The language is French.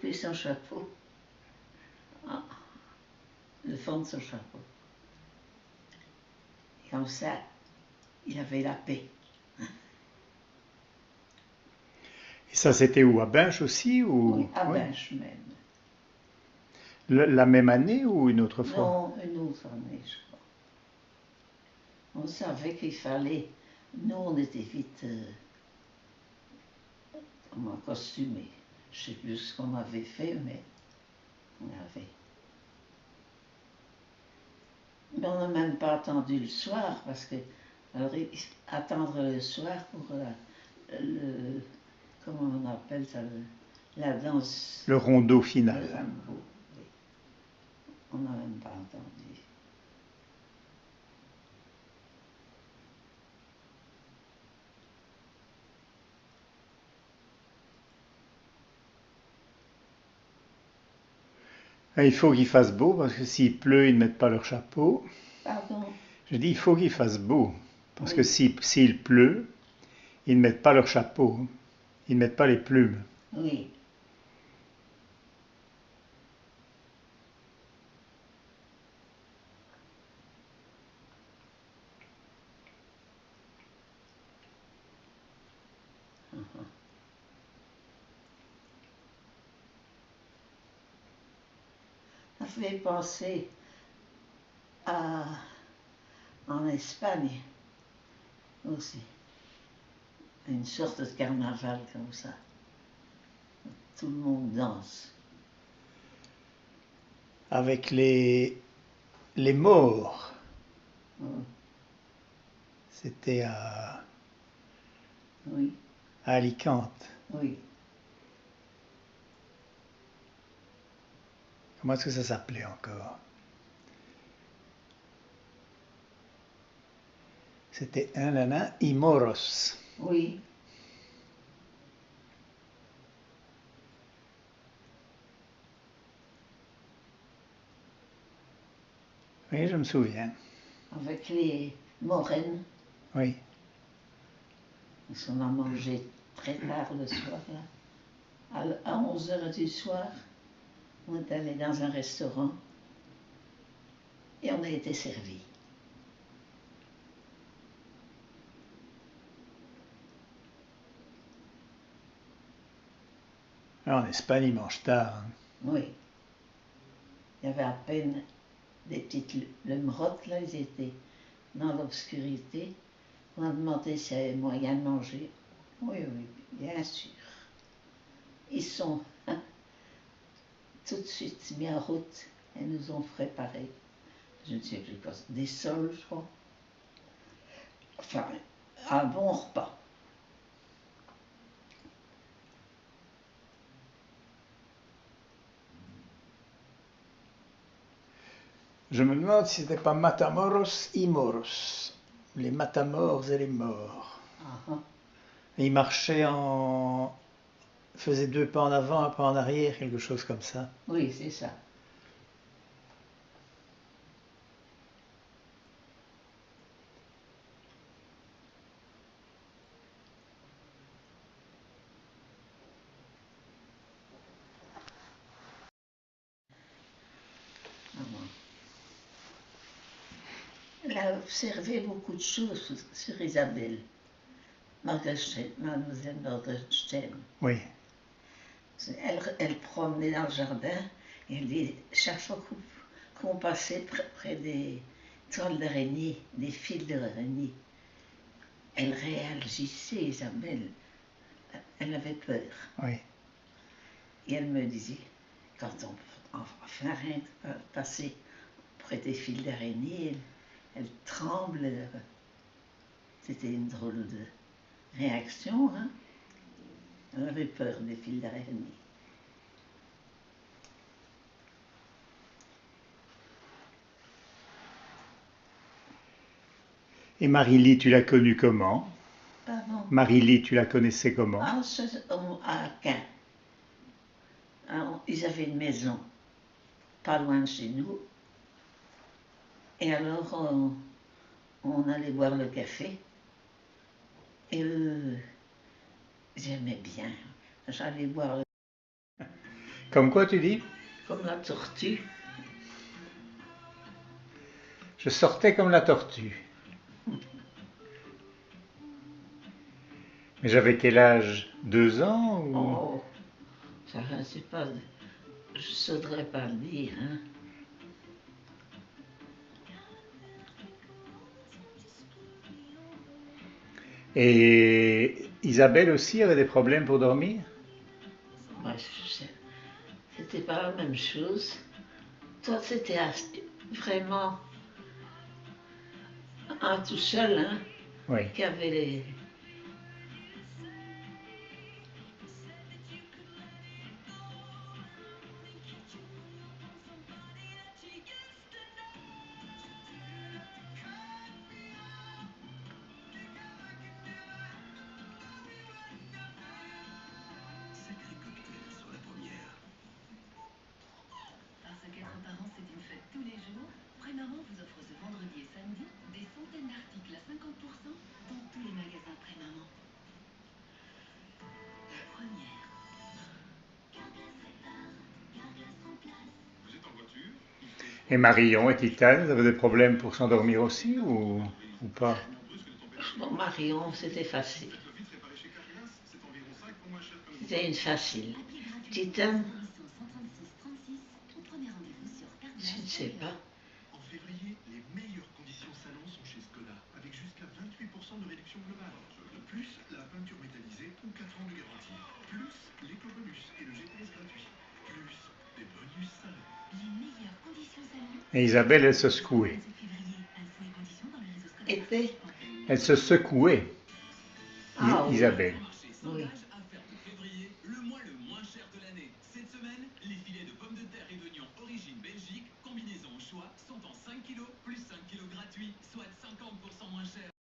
depuis son chapeau. Ah, le fond de son chapeau. Et comme ça, il avait la paix. Et ça, c'était où? À Binche aussi ou... Oui, à Binche même. La même année ou une autre fois? Non, une autre année, je crois. On savait qu'il fallait... Nous, on était vite costumés. Je ne sais plus ce qu'on avait fait, mais on avait. Mais on n'a même pas attendu le soir, parce que alors, attendre le soir pour comment on appelle ça, la danse. Le rondeau final. Le rondeau, oui. On n'a même pas entendu. Et il faut qu'il fasse beau, parce que s'il pleut, ils ne mettent pas leur chapeau. Pardon? Je dis, il faut qu'il fasse beau, parce que Oui. s'il pleut, ils ne mettent pas leur chapeau, ils ne mettent pas les plumes. Oui. Ça fait penser en Espagne aussi. Une sorte de carnaval comme ça. Tout le monde danse. Avec les morts. C'était Oui. à Alicante. Oui. Comment est-ce que ça s'appelait encore? C'était un nana Imoros. Oui. Oui, je me souviens. Avec les moraines. Oui. On a mangé très tard le soir, là. À 11h du soir, on est allé dans un restaurant et on a été servi. En Espagne, ils mangent tard. Hein. Oui. Il y avait à peine des petites lumerottes, là, ils étaient dans l'obscurité. On a demandé s'il y avait moyen de manger. Oui, oui, bien sûr. Ils sont tout de suite mis en route et nous ont préparé, je ne sais plus quoi, des sols, je crois. Enfin, un bon repas. Je me demande si c'était pas Matamoros y Moros. Les Matamors et les morts. Et ils marchaient en... faisaient 2 pas en avant, 1 pas en arrière, quelque chose comme ça. Oui, c'est ça. Elle a observé beaucoup de choses sur Isabelle, Mademoiselle Nordenstein. Oui. Elle promenait dans le jardin et elle dit, chaque fois qu'on passait près des toiles d'araignée, des fils d'araignée, elle réagissait, Isabelle. Elle avait peur. Oui. Et elle me disait, quand on fait rien de passer près des fils d'araignée, elle tremble. C'était une drôle de réaction, hein. Elle avait peur des fils d'araignée. Et Marie-Lie, tu l'as connue comment? Pardon? Marie-Lie, tu la connaissais comment? À Caen. Ils avaient une maison pas loin de chez nous. Et alors, on allait boire le café. Et j'aimais bien. J'allais boire le Comme quoi tu dis? Comme la tortue. Je sortais comme la tortue. Mais j'avais quel âge? 2 ans ou... Oh, ça je sais pas, je ne saurais pas le dire. Hein. Et Isabelle aussi avait des problèmes pour dormir? Ouais, c'était pas la même chose. Toi, c'était vraiment un tout seul, hein, Oui. qui avait les... Parce qu'être parent, c'est une fête tous les jours, Prémaman vous offre ce vendredi et samedi des centaines d'articles à 50% dans tous les magasins Prémaman. La première. Carglass répare, Carglass remplace. Vous êtes en voiture? Et Marion et Titane avaient des problèmes pour s'endormir aussi ou pas? Bon, Marion, c'était facile. C'était une facile. Titane, je ne sais pas. En février, les meilleures conditions salon sont chez Skoda, avec jusqu'à 28% de réduction globale. Plus la peinture métallisée ou 4 ans de garantie. Plus l'éco-bonus et le GPS gratuit. Plus des bonus salon. Les meilleures conditions salon. Et Isabelle, elle se secouait. Était? Elle se secouait, Ah oui. Isabelle. Oui. Le mois le moins cher de l'année. Cette semaine, les filets de pommes de terre et d'oignons origine Belgique